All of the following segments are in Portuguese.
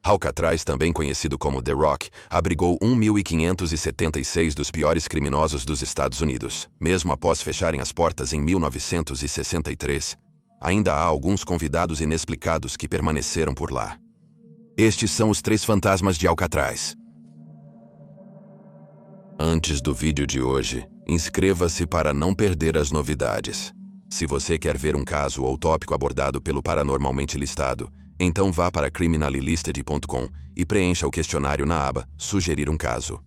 Alcatraz, também conhecido como The Rock, abrigou 1.576 dos piores criminosos dos Estados Unidos. Mesmo após fecharem as portas em 1963, ainda há alguns convidados inexplicados que permaneceram por lá. Estes são os 3 fantasmas de Alcatraz. Antes do vídeo de hoje, inscreva-se para não perder as novidades. Se você quer ver um caso ou tópico abordado pelo Paranormalmente Listado, então vá para criminallisted.com e preencha o questionário na aba Sugerir um caso.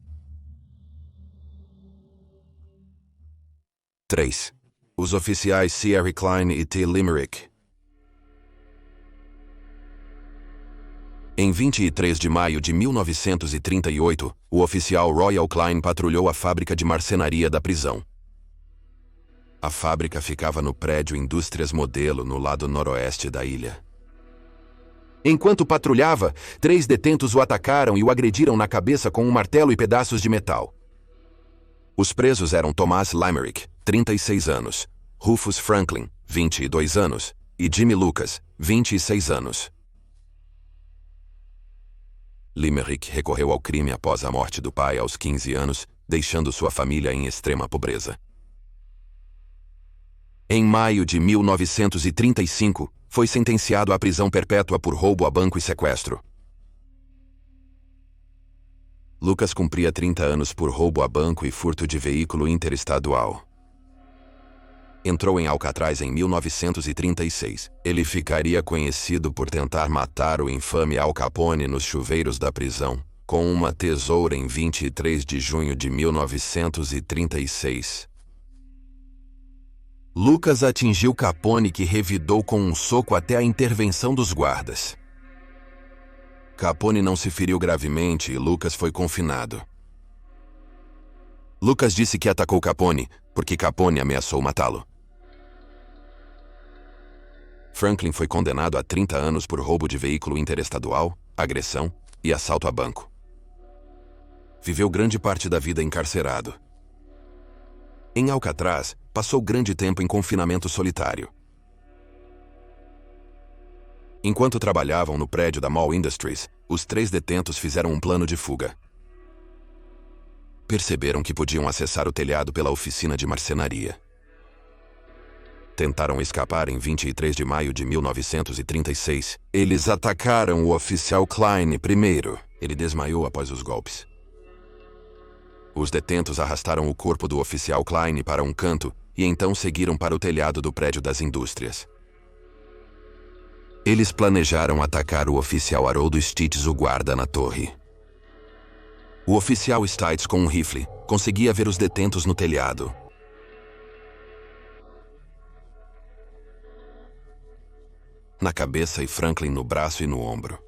3. Os oficiais Sierra Klein e T. Limerick. Em 23 de maio de 1938, o oficial Royal Klein patrulhou a fábrica de marcenaria da prisão. A fábrica ficava no prédio Indústrias Modelo, no lado noroeste da ilha. Enquanto patrulhava, 3 detentos o atacaram e o agrediram na cabeça com um martelo e pedaços de metal. Os presos eram Thomas Limerick, 36 anos, Rufus Franklin, 22 anos, e Jimmy Lucas, 26 anos. Limerick recorreu ao crime após a morte do pai aos 15 anos, deixando sua família em extrema pobreza. Em maio de 1935, foi sentenciado à prisão perpétua por roubo a banco e sequestro. Lucas cumpria 30 anos por roubo a banco e furto de veículo interestadual. Entrou em Alcatraz em 1936. Ele ficaria conhecido por tentar matar o infame Al Capone nos chuveiros da prisão, com uma tesoura em 23 de junho de 1936. Lucas atingiu Capone, que revidou com um soco até a intervenção dos guardas. Capone não se feriu gravemente e Lucas foi confinado. Lucas disse que atacou Capone porque Capone ameaçou matá-lo. Franklin foi condenado a 30 anos por roubo de veículo interestadual, agressão e assalto a banco. Viveu grande parte da vida encarcerado. Em Alcatraz, passou grande tempo em confinamento solitário. Enquanto trabalhavam no prédio da Mall Industries, os 3 detentos fizeram um plano de fuga. Perceberam que podiam acessar o telhado pela oficina de marcenaria. Tentaram escapar em 23 de maio de 1936. Eles atacaram o oficial Klein primeiro. Ele desmaiou após os golpes. Os detentos arrastaram o corpo do oficial Klein para um canto e então seguiram para o telhado do prédio das indústrias. Eles planejaram atacar o oficial Haroldo Stites, o guarda na torre. O oficial Stites, com um rifle, conseguia ver os detentos no telhado. Na cabeça e Franklin no braço e no ombro.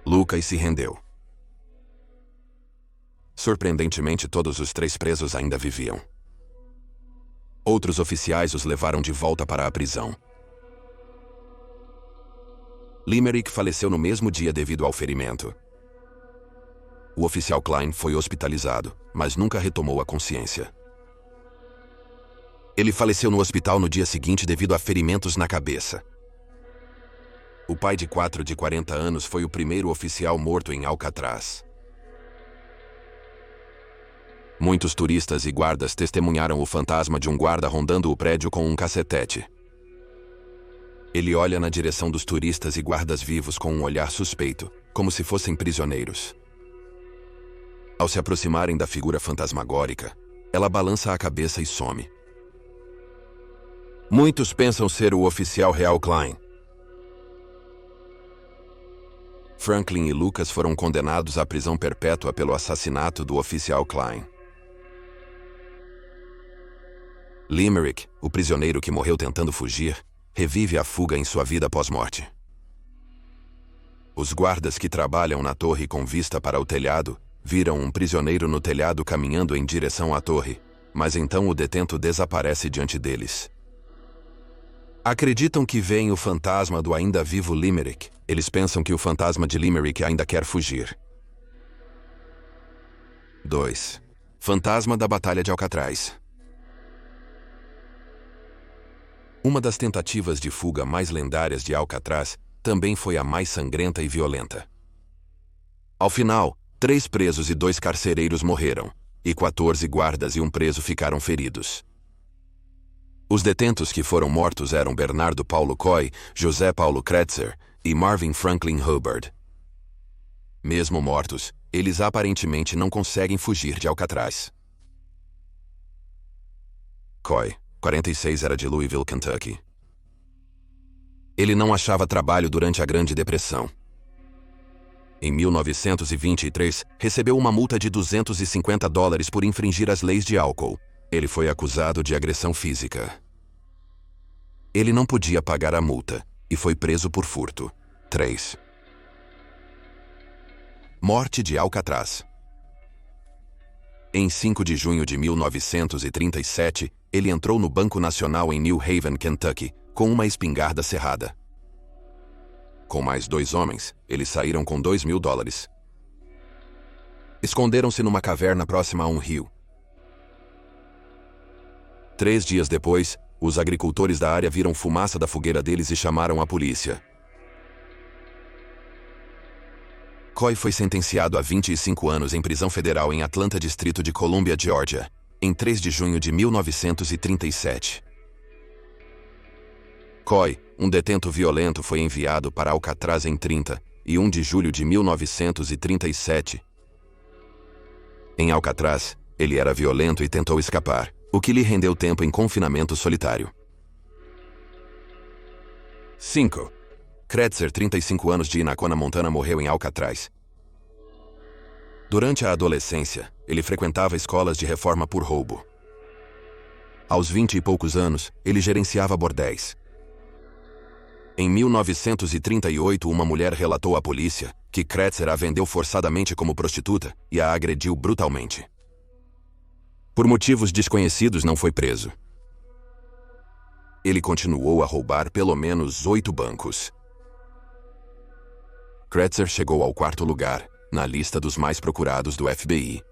Lucas se rendeu. Surpreendentemente, todos os 3 presos ainda viviam. Outros oficiais os levaram de volta para a prisão. Limerick faleceu no mesmo dia devido ao ferimento. O oficial Klein foi hospitalizado, mas nunca retomou a consciência. Ele faleceu no hospital no dia seguinte devido a ferimentos na cabeça. O pai de 40 anos foi o primeiro oficial morto em Alcatraz. Muitos turistas e guardas testemunharam o fantasma de um guarda rondando o prédio com um cacetete. Ele olha na direção dos turistas e guardas vivos com um olhar suspeito, como se fossem prisioneiros. Ao se aproximarem da figura fantasmagórica, ela balança a cabeça e some. Muitos pensam ser o oficial real Klein. Franklin e Lucas foram condenados à prisão perpétua pelo assassinato do oficial Klein. Limerick, o prisioneiro que morreu tentando fugir, revive a fuga em sua vida pós-morte. Os guardas que trabalham na torre com vista para o telhado viram um prisioneiro no telhado caminhando em direção à torre, mas então o detento desaparece diante deles. Acreditam que veem o fantasma do ainda vivo Limerick. Eles pensam que o fantasma de Limerick ainda quer fugir. 2. Fantasma da Batalha de Alcatraz. Uma das tentativas de fuga mais lendárias de Alcatraz também foi a mais sangrenta e violenta. Ao final, 3 presos e 2 carcereiros morreram, e 14 guardas e um preso ficaram feridos. Os detentos que foram mortos eram Bernardo Paulo Coy, José Paulo Kretzer e Marvin Franklin Hubbard. Mesmo mortos, eles aparentemente não conseguem fugir de Alcatraz. Coy, 46, era de Louisville, Kentucky. Ele não achava trabalho durante a Grande Depressão. Em 1923, recebeu uma multa de $250 por infringir as leis de álcool. Ele foi acusado de agressão física. Ele não podia pagar a multa e foi preso por furto. 3. Morte de Alcatraz. Em 5 de junho de 1937, ele entrou no Banco Nacional em New Haven, Kentucky, com uma espingarda cerrada. Com mais 2 homens, eles saíram com $2.000. Esconderam-se numa caverna próxima a um rio. 3 dias depois, os agricultores da área viram fumaça da fogueira deles e chamaram a polícia. Coy foi sentenciado a 25 anos em prisão federal em Atlanta, Distrito de Columbia, Geórgia, em 3 de junho de 1937. Coy, um detento violento, foi enviado para Alcatraz em 31 de julho de 1937. Em Alcatraz, ele era violento e tentou escapar, o que lhe rendeu tempo em confinamento solitário. 5. Kretzer, 35 anos, de Inacona, Montana, morreu em Alcatraz. Durante a adolescência, ele frequentava escolas de reforma por roubo. Aos 20 e poucos anos, ele gerenciava bordéis. Em 1938, uma mulher relatou à polícia que Kretzer a vendeu forçadamente como prostituta e a agrediu brutalmente. Por motivos desconhecidos, não foi preso. Ele continuou a roubar pelo menos 8 bancos. Kretzer chegou ao 4º lugar na lista dos mais procurados do FBI.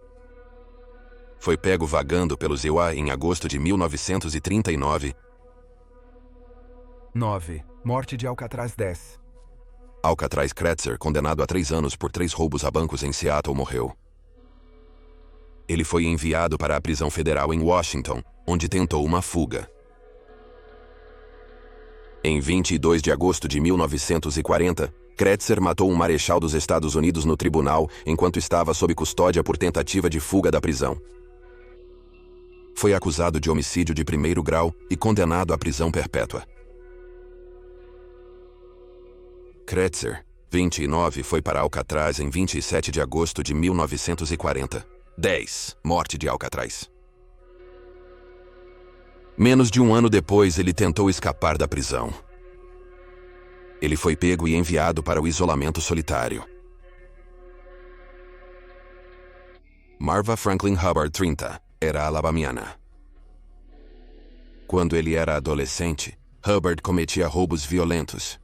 Foi pego vagando pelos EUA em agosto de 1939. 9. Morte de Alcatraz. 10. Alcatraz. Kretzer, condenado a 3 anos por 3 roubos a bancos em Seattle, morreu. Ele foi enviado para a prisão federal em Washington, onde tentou uma fuga. Em 22 de agosto de 1940, Kretzer matou um marechal dos Estados Unidos no tribunal enquanto estava sob custódia por tentativa de fuga da prisão. Foi acusado de homicídio de 1º grau e condenado à prisão perpétua. Kretzer, 29, foi para Alcatraz em 27 de agosto de 1940. 10. Morte de Alcatraz. Menos de um ano depois, ele tentou escapar da prisão. Ele foi pego e enviado para o isolamento solitário. Marva Franklin Hubbard, 30, era alabamiana. Quando ele era adolescente, Hubbard cometia roubos violentos.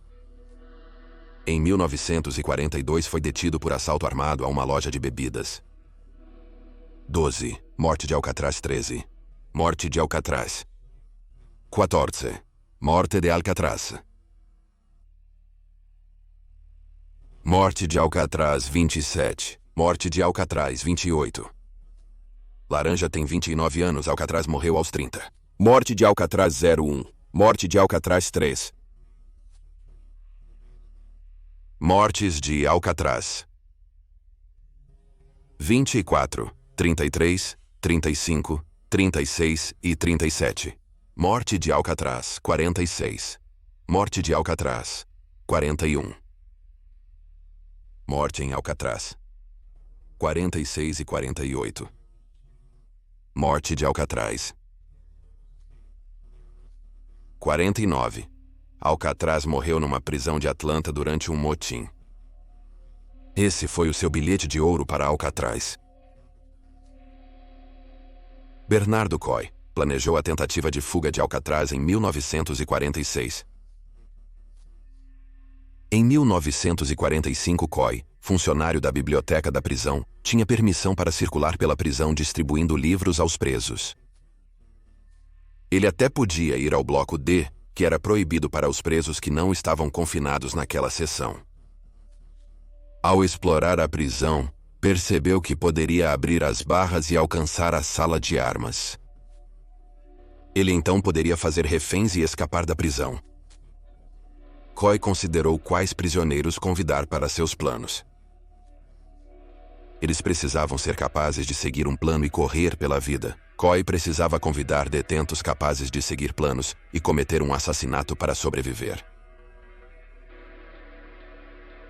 Em 1942, foi detido por assalto armado a uma loja de bebidas. 12. Morte de Alcatraz. 13. Morte de Alcatraz. 14. Morte de Alcatraz. Morte de Alcatraz. 27. Morte de Alcatraz. 28. Laranja tem 29 anos, Alcatraz morreu aos 30. Morte de Alcatraz. 01. Morte de Alcatraz. 3. Mortes de Alcatraz. 24, 33, 35, 36 e 37. Morte de Alcatraz. 46. Morte de Alcatraz. 41. Morte em Alcatraz. 46 e 48. Morte de Alcatraz. 49. Alcatraz morreu numa prisão de Atlanta durante um motim. Esse foi o seu bilhete de ouro para Alcatraz. Bernardo Coy planejou a tentativa de fuga de Alcatraz em 1946. Em 1945, Coy, funcionário da biblioteca da prisão, tinha permissão para circular pela prisão distribuindo livros aos presos. Ele até podia ir ao bloco D, que era proibido para os presos que não estavam confinados naquela seção. Ao explorar a prisão, percebeu que poderia abrir as barras e alcançar a sala de armas. Ele então poderia fazer reféns e escapar da prisão. Coy considerou quais prisioneiros convidar para seus planos. Eles precisavam ser capazes de seguir um plano e correr pela vida. Coy precisava convidar detentos capazes de seguir planos e cometer um assassinato para sobreviver.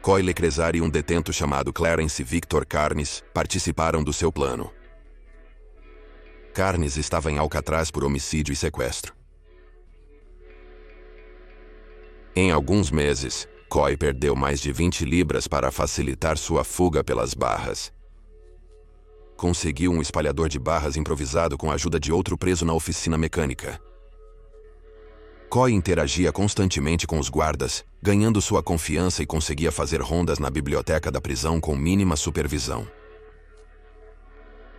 Coy Lecresar e um detento chamado Clarence Victor Carnes participaram do seu plano. Carnes estava em Alcatraz por homicídio e sequestro. Em alguns meses, Coy perdeu mais de 20 libras para facilitar sua fuga pelas barras. Conseguiu um espalhador de barras improvisado com a ajuda de outro preso na oficina mecânica. Coy interagia constantemente com os guardas, ganhando sua confiança e conseguia fazer rondas na biblioteca da prisão com mínima supervisão.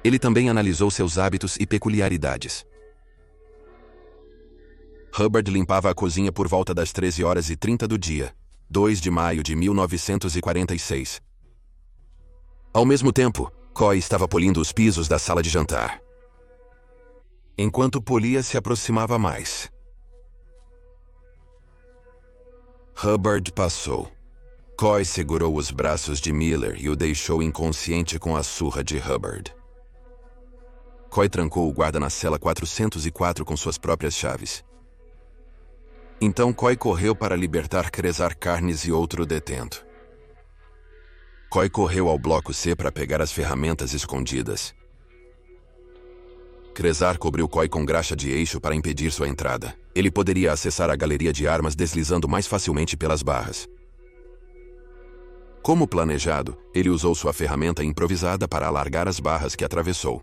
Ele também analisou seus hábitos e peculiaridades. Hubbard limpava a cozinha por volta das 13h30 do dia, 2 de maio de 1946. Ao mesmo tempo, Coy estava polindo os pisos da sala de jantar. Enquanto polia, se aproximava mais. Hubbard passou. Coy segurou os braços de Miller e o deixou inconsciente com a surra de Hubbard. Coy trancou o guarda na cela 404 com suas próprias chaves. Então Coy correu para libertar Cresar Carnes e outro detento. Coy correu ao bloco C para pegar as ferramentas escondidas. Cresar cobriu Coy com graxa de eixo para impedir sua entrada. Ele poderia acessar a galeria de armas deslizando mais facilmente pelas barras. Como planejado, ele usou sua ferramenta improvisada para alargar as barras que atravessou.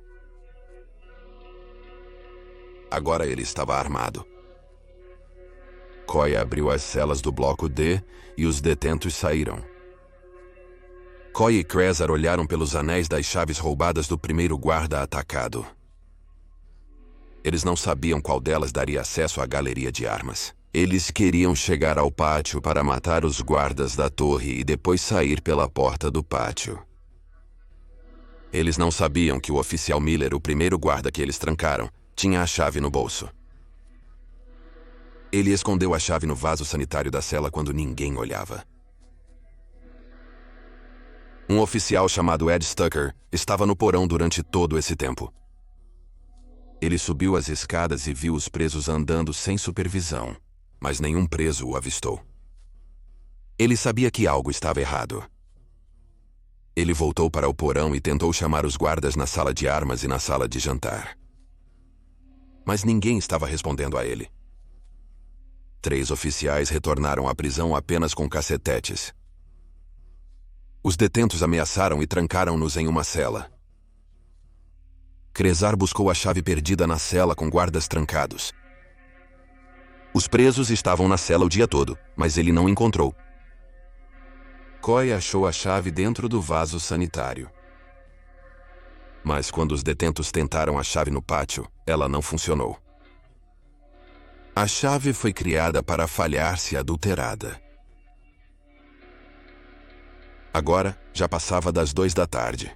Agora ele estava armado. Coy abriu as celas do bloco D e os detentos saíram. Coy e Cresar olharam pelos anéis das chaves roubadas do primeiro guarda atacado. Eles não sabiam qual delas daria acesso à galeria de armas. Eles queriam chegar ao pátio para matar os guardas da torre e depois sair pela porta do pátio. Eles não sabiam que o oficial Miller, o primeiro guarda que eles trancaram, tinha a chave no bolso. Ele escondeu a chave no vaso sanitário da cela quando ninguém olhava. Um oficial chamado Ed Stucker estava no porão durante todo esse tempo. Ele subiu as escadas e viu os presos andando sem supervisão, mas nenhum preso o avistou. Ele sabia que algo estava errado. Ele voltou para o porão e tentou chamar os guardas na sala de armas e na sala de jantar. Mas ninguém estava respondendo a ele. 3 oficiais retornaram à prisão apenas com cacetetes. Os detentos ameaçaram e trancaram-nos em uma cela. Cresar buscou a chave perdida na cela com guardas trancados. Os presos estavam na cela o dia todo, mas ele não encontrou. Coy achou a chave dentro do vaso sanitário. Mas quando os detentos tentaram a chave no pátio, ela não funcionou. A chave foi criada para falhar se adulterada. Agora, já passava das 2h.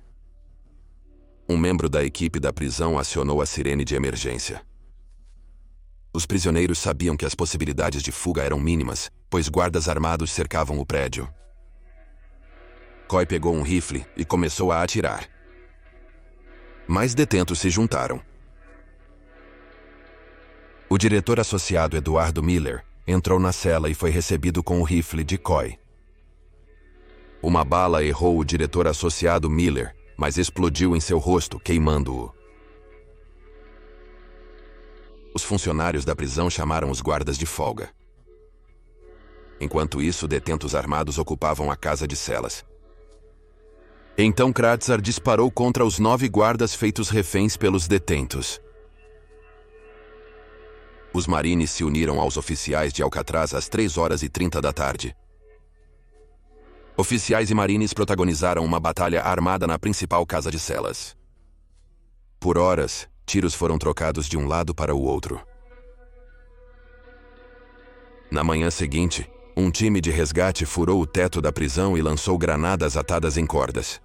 Um membro da equipe da prisão acionou a sirene de emergência. Os prisioneiros sabiam que as possibilidades de fuga eram mínimas, pois guardas armados cercavam o prédio. Coy pegou um rifle e começou a atirar. Mais detentos se juntaram. O diretor associado Eduardo Miller entrou na cela e foi recebido com o rifle de Coy. Uma bala errou o diretor associado Miller, mas explodiu em seu rosto, queimando-o. Os funcionários da prisão chamaram os guardas de folga. Enquanto isso, detentos armados ocupavam a casa de celas. Então Cresar disparou contra os 9 guardas feitos reféns pelos detentos. Os marines se uniram aos oficiais de Alcatraz às 3h30. Oficiais e marines protagonizaram uma batalha armada na principal casa de celas. Por horas, tiros foram trocados de um lado para o outro. Na manhã seguinte, um time de resgate furou o teto da prisão e lançou granadas atadas em cordas.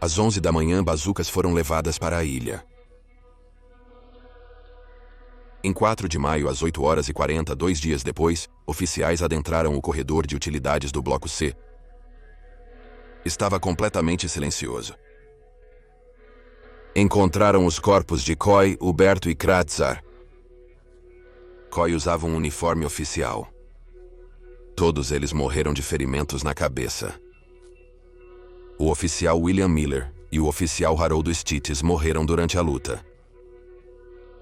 Às 11 da manhã, bazucas foram levadas para a ilha. Em 4 de maio, às 8h40, 2 dias depois, oficiais adentraram o corredor de utilidades do Bloco C. Estava completamente silencioso. Encontraram os corpos de Coy, Huberto e Kratzar. Coy usava um uniforme oficial. Todos eles morreram de ferimentos na cabeça. O oficial William Miller e o oficial Harold Stites morreram durante a luta.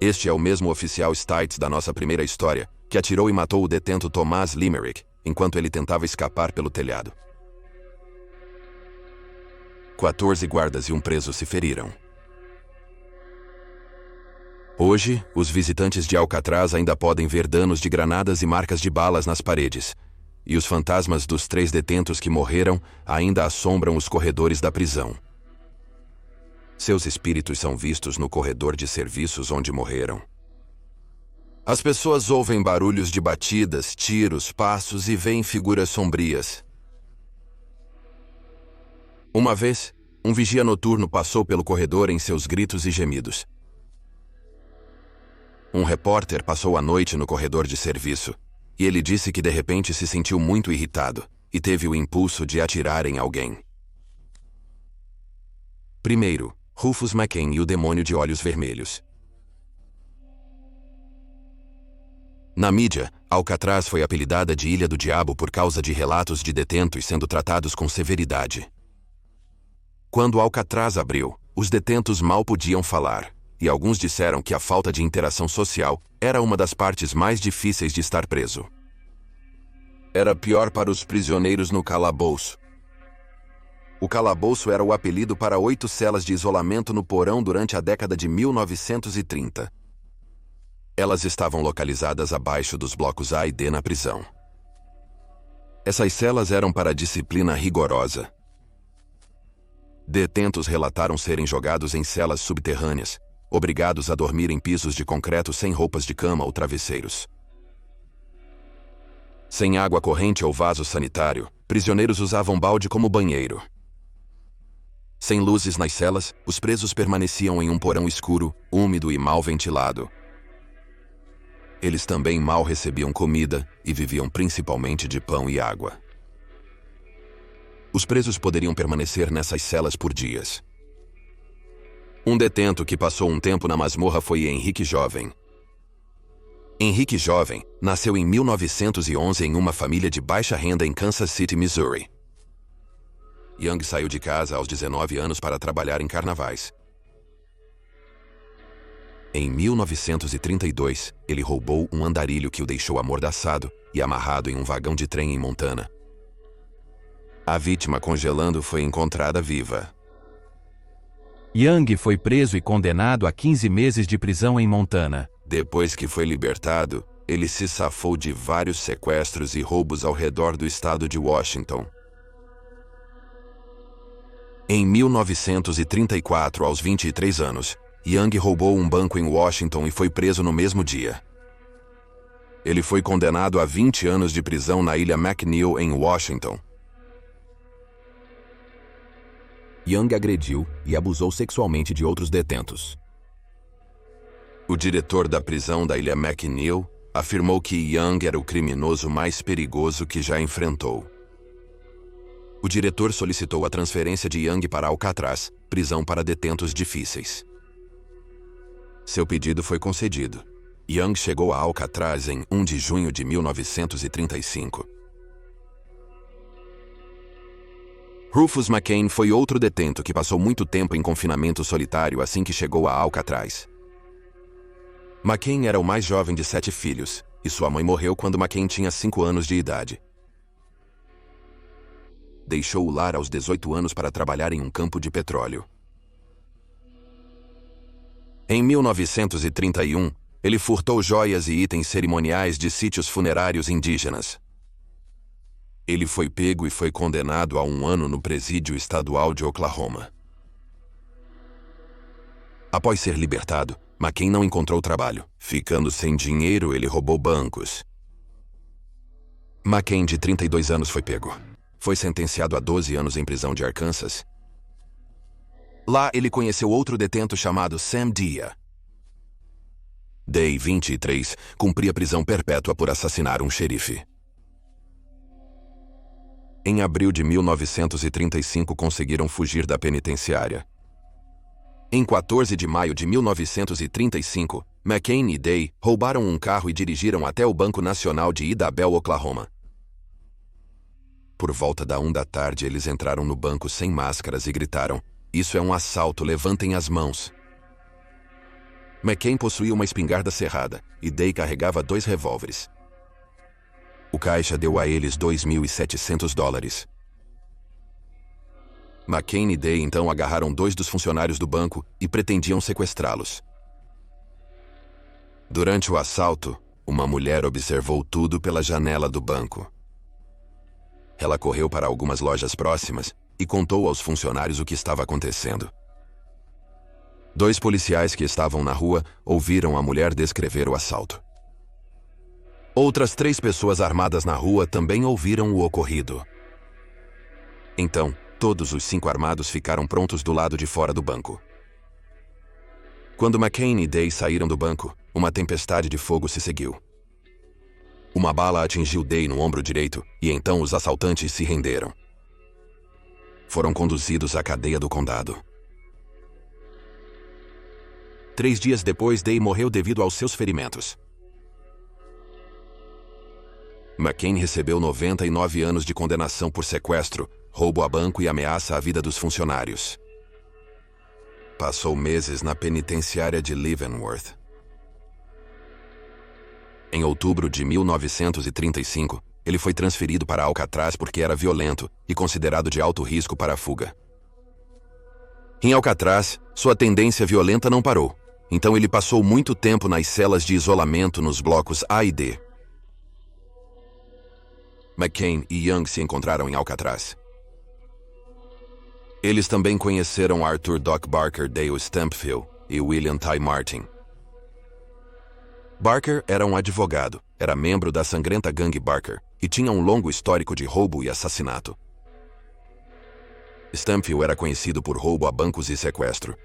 Este é o mesmo oficial Stites da nossa primeira história, que atirou e matou o detento Thomas Limerick, enquanto ele tentava escapar pelo telhado. 14 guardas e um preso se feriram. Hoje, os visitantes de Alcatraz ainda podem ver danos de granadas e marcas de balas nas paredes, e os fantasmas dos 3 detentos que morreram ainda assombram os corredores da prisão. Seus espíritos são vistos no corredor de serviços onde morreram. As pessoas ouvem barulhos de batidas, tiros, passos e veem figuras sombrias. Uma vez, um vigia noturno passou pelo corredor em seus gritos e gemidos. Um repórter passou a noite no corredor de serviço, e ele disse que de repente se sentiu muito irritado e teve o impulso de atirar em alguém. Primeiro, Rufus McCain e o demônio de olhos vermelhos. Na mídia, Alcatraz foi apelidada de Ilha do Diabo por causa de relatos de detentos sendo tratados com severidade. Quando Alcatraz abriu, os detentos mal podiam falar, e alguns disseram que a falta de interação social era uma das partes mais difíceis de estar preso. Era pior para os prisioneiros no calabouço. O calabouço era o apelido para 8 celas de isolamento no porão durante a década de 1930. Elas estavam localizadas abaixo dos blocos A e D na prisão. Essas celas eram para disciplina rigorosa. Detentos relataram serem jogados em celas subterrâneas, obrigados a dormir em pisos de concreto sem roupas de cama ou travesseiros. Sem água corrente ou vaso sanitário, prisioneiros usavam balde como banheiro. Sem luzes nas celas, os presos permaneciam em um porão escuro, úmido e mal ventilado. Eles também mal recebiam comida e viviam principalmente de pão e água. Os presos poderiam permanecer nessas celas por dias. Um detento que passou um tempo na masmorra foi Henrique Jovem. Henrique Jovem nasceu em 1911 em uma família de baixa renda em Kansas City, Missouri. Young saiu de casa aos 19 anos para trabalhar em carnavais. Em 1932, ele roubou um andarilho que o deixou amordaçado e amarrado em um vagão de trem em Montana. A vítima congelando foi encontrada viva. Young foi preso e condenado a 15 meses de prisão em Montana. Depois que foi libertado, ele se safou de vários sequestros e roubos ao redor do estado de Washington. Em 1934, aos 23 anos, Young roubou um banco em Washington e foi preso no mesmo dia. Ele foi condenado a 20 anos de prisão na ilha McNeil, em Washington. Young agrediu e abusou sexualmente de outros detentos. O diretor da prisão da ilha McNeil afirmou que Young era o criminoso mais perigoso que já enfrentou. O diretor solicitou a transferência de Young para Alcatraz, prisão para detentos difíceis. Seu pedido foi concedido. Young chegou a Alcatraz em 1 de junho de 1935. Rufus McCain foi outro detento que passou muito tempo em confinamento solitário assim que chegou a Alcatraz. McCain era o mais jovem de 7 filhos, e sua mãe morreu quando McCain tinha 5 anos de idade. Deixou o lar aos 18 anos para trabalhar em um campo de petróleo. Em 1931, ele furtou joias e itens cerimoniais de sítios funerários indígenas. Ele foi pego e foi condenado a 1 ano no presídio estadual de Oklahoma. Após ser libertado, McCain não encontrou trabalho. Ficando sem dinheiro, ele roubou bancos. McCain, de 32 anos, foi pego. Foi sentenciado a 12 anos em prisão de Arkansas. Lá, ele conheceu outro detento chamado Sam Dia. Day, 23, cumpria prisão perpétua por assassinar um xerife. Em abril de 1935, conseguiram fugir da penitenciária. Em 14 de maio de 1935, McCain e Day roubaram um carro e dirigiram até o Banco Nacional de Idabel, Oklahoma. Por volta da 1 da tarde, eles entraram no banco sem máscaras e gritaram: "Isso é um assalto, levantem as mãos." McCain possuía uma espingarda cerrada e Day carregava 2 revólveres. O caixa deu a eles $2.700. McCain e Day então agarraram 2 dos funcionários do banco e pretendiam sequestrá-los. Durante o assalto, uma mulher observou tudo pela janela do banco. Ela correu para algumas lojas próximas e contou aos funcionários o que estava acontecendo. 2 policiais que estavam na rua ouviram a mulher descrever o assalto. Outras 3 pessoas armadas na rua também ouviram o ocorrido. Então, todos os 5 armados ficaram prontos do lado de fora do banco. Quando McCain e Day saíram do banco, uma tempestade de fogo se seguiu. Uma bala atingiu Day no ombro direito e então os assaltantes se renderam. Foram conduzidos à cadeia do condado. 3 dias depois, Day morreu devido aos seus ferimentos. McCain recebeu 99 anos de condenação por sequestro, roubo a banco e ameaça à vida dos funcionários. Passou meses na penitenciária de Leavenworth. Em outubro de 1935, ele foi transferido para Alcatraz porque era violento e considerado de alto risco para a fuga. Em Alcatraz, sua tendência violenta não parou, então ele passou muito tempo nas celas de isolamento nos blocos A e D. McCain e Young se encontraram em Alcatraz. Eles também conheceram Arthur Doc Barker, Dale Stampfield e William Ty Martin. Barker era um advogado, era membro da sangrenta gangue Barker e tinha um longo histórico de roubo e assassinato. Stampfield era conhecido por roubo a bancos e sequestro.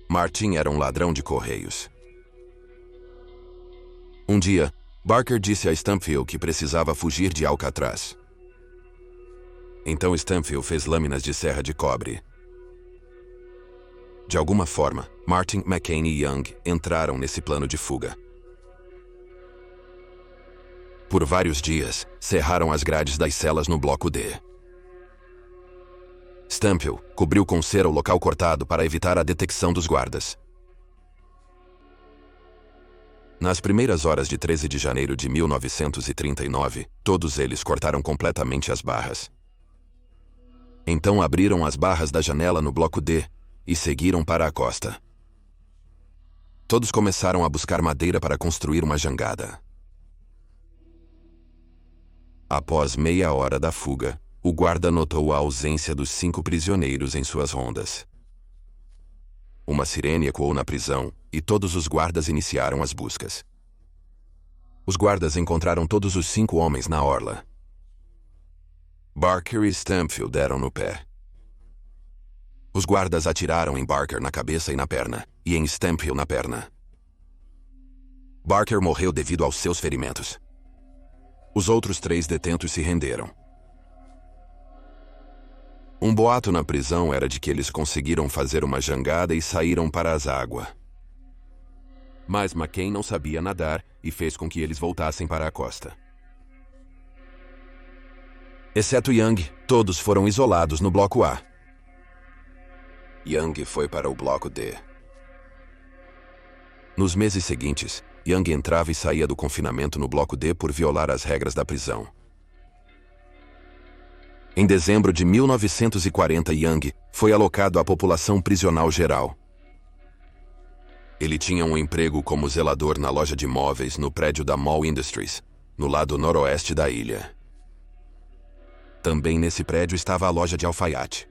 Martin era um ladrão de correios. Um dia, Barker disse a Stampfield que precisava fugir de Alcatraz. Então Stampfield fez lâminas de serra de cobre. De alguma forma, Martin, McCain e Young entraram nesse plano de fuga. Por vários dias, cerraram as grades das celas no bloco D. Stampfield cobriu com cera o local cortado para evitar a detecção dos guardas. Nas primeiras horas de 13 de janeiro de 1939, todos eles cortaram completamente as barras. Então abriram as barras da janela no bloco D e seguiram para a costa. Todos começaram a buscar madeira para construir uma jangada. Após meia hora da fuga, o guarda notou a ausência dos 5 prisioneiros em suas rondas. Uma sirene ecoou na prisão e todos os guardas iniciaram as buscas. Os guardas encontraram todos os 5 homens na orla. Barker e Stampfield deram no pé. Os guardas atiraram em Barker na cabeça e na perna, e em Stampfield na perna. Barker morreu devido aos seus ferimentos. Os outros 3 detentos se renderam. Um boato na prisão era de que eles conseguiram fazer uma jangada e saíram para as águas. Mas McCain não sabia nadar e fez com que eles voltassem para a costa. Exceto Young, todos foram isolados no bloco A. Young foi para o bloco D. Nos meses seguintes, Young entrava e saía do confinamento no bloco D por violar as regras da prisão. Em dezembro de 1940, Young foi alocado à população prisional geral. Ele tinha um emprego como zelador na loja de móveis no prédio da Mall Industries, no lado noroeste da ilha. Também nesse prédio estava a loja de alfaiate.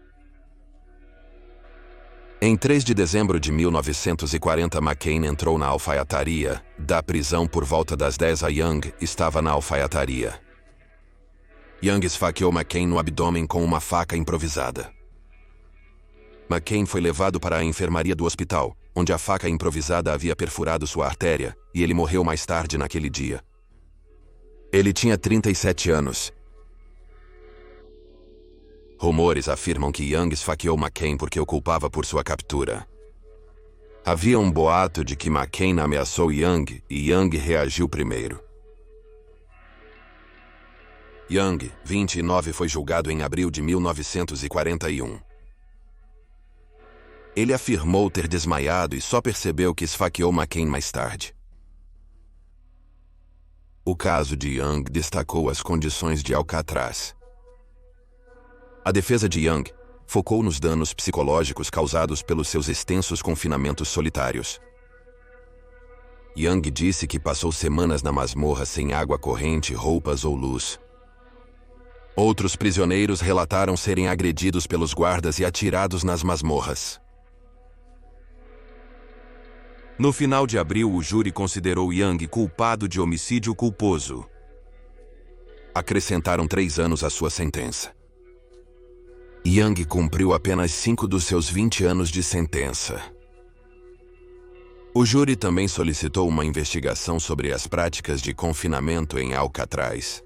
Em 3 de dezembro de 1940, McCain entrou na alfaiataria da prisão por volta das 10. Young estava na alfaiataria. Young esfaqueou McCain no abdômen com uma faca improvisada. McCain foi levado para a enfermaria do hospital, onde a faca improvisada havia perfurado sua artéria, e ele morreu mais tarde naquele dia. Ele tinha 37 anos. Rumores afirmam que Young esfaqueou McCain porque o culpava por sua captura. Havia um boato de que McCain ameaçou Young e Young reagiu primeiro. Young, 29, foi julgado em abril de 1941. Ele afirmou ter desmaiado e só percebeu que esfaqueou McCain mais tarde. O caso de Young destacou as condições de Alcatraz. A defesa de Young focou nos danos psicológicos causados pelos seus extensos confinamentos solitários. Young disse que passou semanas na masmorra sem água corrente, roupas ou luz. Outros prisioneiros relataram serem agredidos pelos guardas e atirados nas masmorras. No final de abril, o júri considerou Young culpado de homicídio culposo. Acrescentaram 3 anos à sua sentença. Young cumpriu apenas 5 dos seus 20 anos de sentença. O júri também solicitou uma investigação sobre as práticas de confinamento em Alcatraz.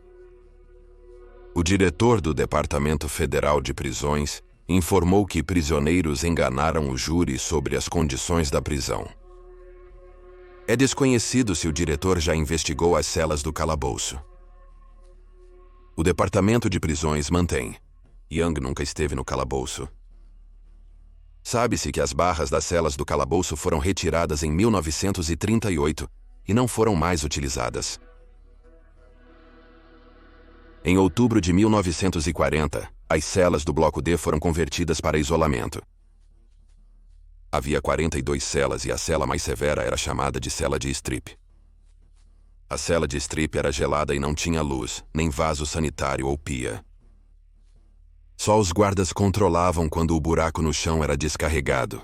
O diretor do Departamento Federal de Prisões informou que prisioneiros enganaram o júri sobre as condições da prisão. É desconhecido se o diretor já investigou as celas do calabouço. O Departamento de Prisões mantém: Young nunca esteve no calabouço. Sabe-se que as barras das celas do calabouço foram retiradas em 1938 e não foram mais utilizadas. Em outubro de 1940, as celas do Bloco D foram convertidas para isolamento. Havia 42 celas e a cela mais severa era chamada de cela de strip. A cela de strip era gelada e não tinha luz, nem vaso sanitário ou pia. Só os guardas controlavam quando o buraco no chão era descarregado.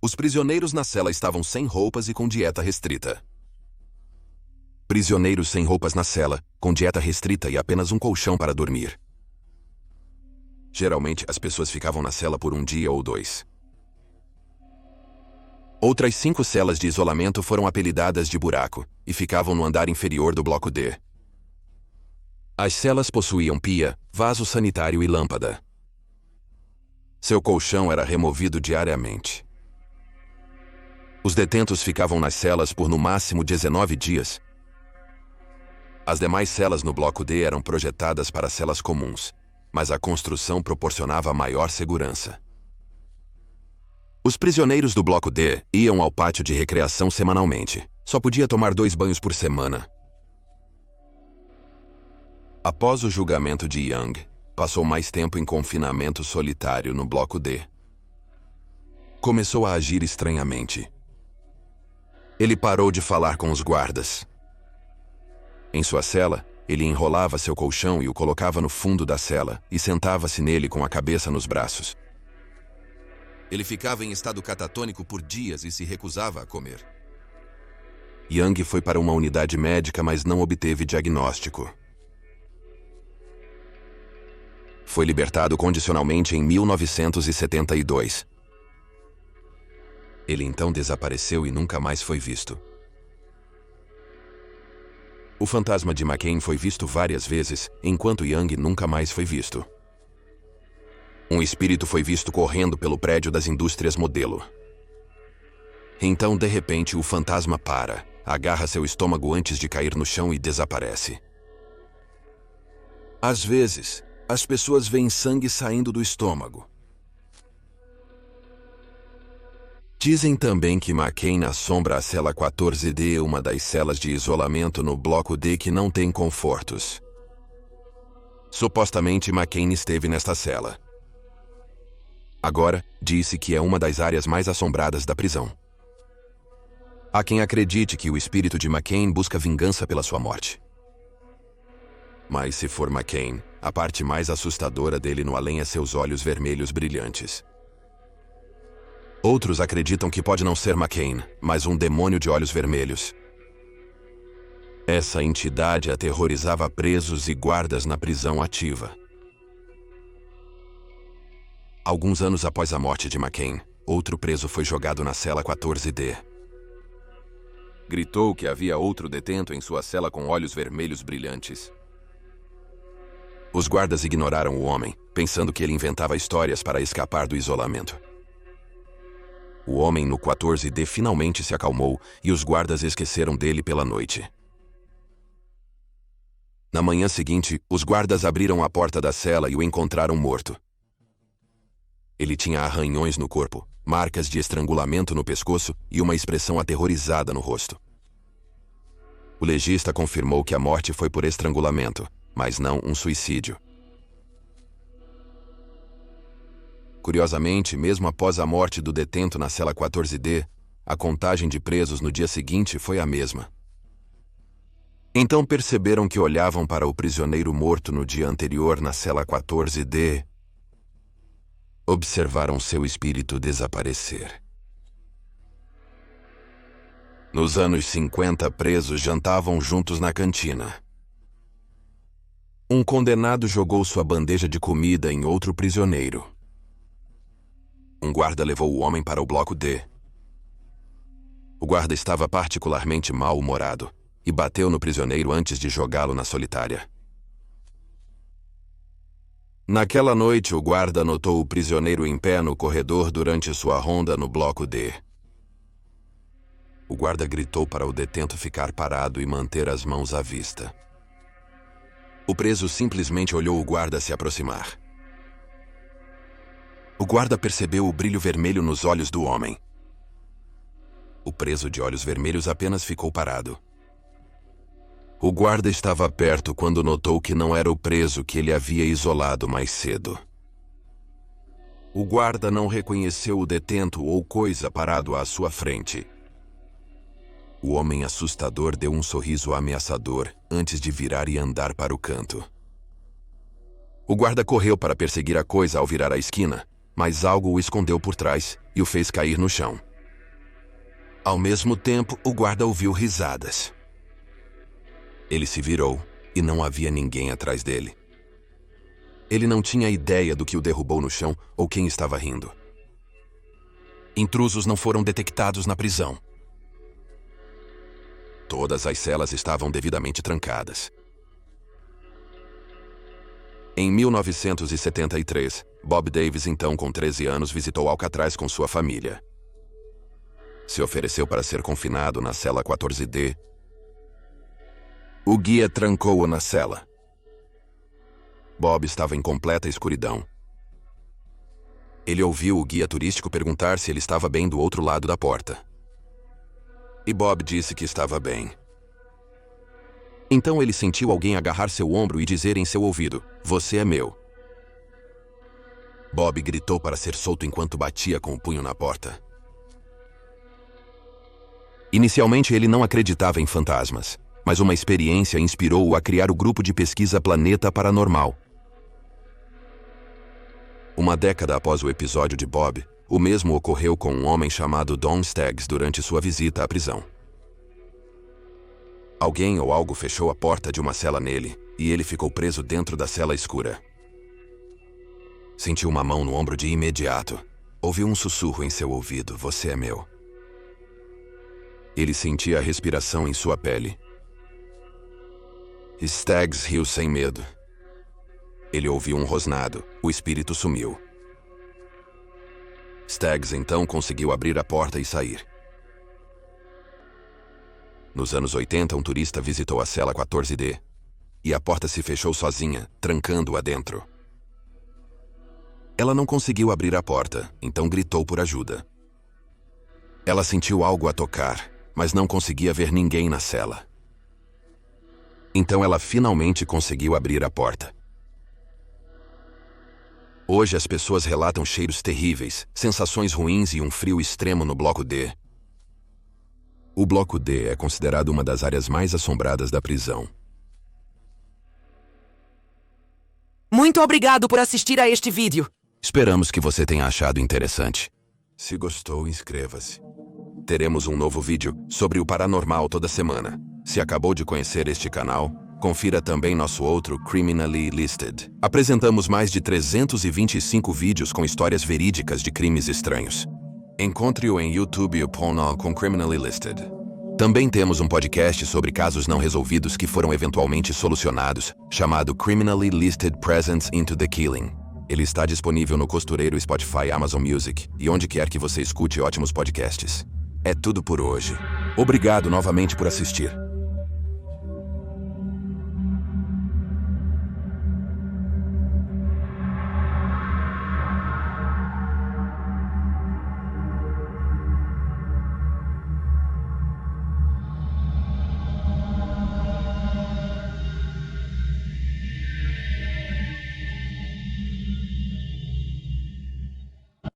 Os prisioneiros na cela estavam sem roupas e com dieta restrita. Prisioneiros sem roupas na cela, com dieta restrita e apenas um colchão para dormir. Geralmente, as pessoas ficavam na cela por um dia ou 2. Outras 5 celas de isolamento foram apelidadas de buraco e ficavam no andar inferior do Bloco D. As celas possuíam pia, vaso sanitário e lâmpada. Seu colchão era removido diariamente. Os detentos ficavam nas celas por no máximo 19 dias. As demais celas no Bloco D eram projetadas para celas comuns, mas a construção proporcionava maior segurança. Os prisioneiros do Bloco D iam ao pátio de recreação semanalmente. Só podia tomar 2 banhos por semana. Após o julgamento de Young, passou mais tempo em confinamento solitário no Bloco D. Começou a agir estranhamente. Ele parou de falar com os guardas. Em sua cela, ele enrolava seu colchão e o colocava no fundo da cela e sentava-se nele com a cabeça nos braços. Ele ficava em estado catatônico por dias e se recusava a comer. Young foi para uma unidade médica, mas não obteve diagnóstico. Foi libertado condicionalmente em 1972. Ele então desapareceu e nunca mais foi visto. O fantasma de McCain foi visto várias vezes, enquanto Young nunca mais foi visto. Um espírito foi visto correndo pelo prédio das indústrias modelo. Então, de repente, o fantasma para, agarra seu estômago antes de cair no chão e desaparece. Às vezes, as pessoas veem sangue saindo do estômago. Dizem também que McCain assombra a cela 14D, uma das celas de isolamento no Bloco D que não tem confortos. Supostamente McCain esteve nesta cela. Agora, disse que é uma das áreas mais assombradas da prisão. Há quem acredite que o espírito de McCain busca vingança pela sua morte. Mas se for McCain, a parte mais assustadora dele no além é seus olhos vermelhos brilhantes. Outros acreditam que pode não ser McCain, mas um demônio de olhos vermelhos. Essa entidade aterrorizava presos e guardas na prisão ativa. Alguns anos após a morte de McCain, outro preso foi jogado na cela 14D. Gritou que havia outro detento em sua cela com olhos vermelhos brilhantes. Os guardas ignoraram o homem, pensando que ele inventava histórias para escapar do isolamento. O homem no 14D finalmente se acalmou e os guardas esqueceram dele pela noite. Na manhã seguinte, os guardas abriram a porta da cela e o encontraram morto. Ele tinha arranhões no corpo, marcas de estrangulamento no pescoço e uma expressão aterrorizada no rosto. O legista confirmou que a morte foi por estrangulamento, mas não um suicídio. Curiosamente, mesmo após a morte do detento na cela 14D, a contagem de presos no dia seguinte foi a mesma. Então perceberam que olhavam para o prisioneiro morto no dia anterior na cela 14D. Observaram seu espírito desaparecer. Nos anos 50, presos jantavam juntos na cantina. Um condenado jogou sua bandeja de comida em outro prisioneiro. Um guarda levou o homem para o bloco D. O guarda estava particularmente mal-humorado e bateu no prisioneiro antes de jogá-lo na solitária. Naquela noite, o guarda notou o prisioneiro em pé no corredor durante sua ronda no bloco D. O guarda gritou para o detento ficar parado e manter as mãos à vista. O preso simplesmente olhou o guarda se aproximar. O guarda percebeu o brilho vermelho nos olhos do homem. O preso de olhos vermelhos apenas ficou parado. O guarda estava perto quando notou que não era o preso que ele havia isolado mais cedo. O guarda não reconheceu o detento ou coisa parado à sua frente. O homem assustador deu um sorriso ameaçador antes de virar e andar para o canto. O guarda correu para perseguir a coisa ao virar a esquina, mas algo o escondeu por trás e o fez cair no chão. Ao mesmo tempo, o guarda ouviu risadas. Ele se virou e não havia ninguém atrás dele. Ele não tinha ideia do que o derrubou no chão ou quem estava rindo. Intrusos não foram detectados na prisão. Todas as celas estavam devidamente trancadas. Em 1973, Bob Davis, então com 13 anos, visitou Alcatraz com sua família. Se ofereceu para ser confinado na cela 14D. O guia trancou-o na cela. Bob estava em completa escuridão. Ele ouviu o guia turístico perguntar se ele estava bem do outro lado da porta. E Bob disse que estava bem. Então ele sentiu alguém agarrar seu ombro e dizer em seu ouvido: "Você é meu." Bob gritou para ser solto enquanto batia com o punho na porta. Inicialmente ele não acreditava em fantasmas, mas uma experiência inspirou-o a criar o grupo de pesquisa Planeta Paranormal. Uma década após o episódio de Bob, o mesmo ocorreu com um homem chamado Don Staggs durante sua visita à prisão. Alguém ou algo fechou a porta de uma cela nele, e ele ficou preso dentro da cela escura. Sentiu uma mão no ombro de imediato. Ouviu um sussurro em seu ouvido: "Você é meu." Ele sentia a respiração em sua pele. Staggs riu sem medo. Ele ouviu um rosnado. O espírito sumiu. Staggs então conseguiu abrir a porta e sair. Nos anos 80, um turista visitou a cela 14D. E a porta se fechou sozinha, trancando-a dentro. Ela não conseguiu abrir a porta, então gritou por ajuda. Ela sentiu algo a tocar, mas não conseguia ver ninguém na cela. Então ela finalmente conseguiu abrir a porta. Hoje as pessoas relatam cheiros terríveis, sensações ruins e um frio extremo no Bloco D. O Bloco D é considerado uma das áreas mais assombradas da prisão. Muito obrigado por assistir a este vídeo. Esperamos que você tenha achado interessante. Se gostou, inscreva-se. Teremos um novo vídeo sobre o paranormal toda semana. Se acabou de conhecer este canal, confira também nosso outro Criminally Listed. Apresentamos mais de 325 vídeos com histórias verídicas de crimes estranhos. Encontre-o em YouTube com Criminally Listed. Também temos um podcast sobre casos não resolvidos que foram eventualmente solucionados, chamado Criminally Listed Presents into the Killing. Ele está disponível no Costureiro, Spotify, Amazon Music e onde quer que você escute ótimos podcasts. É tudo por hoje. Obrigado novamente por assistir.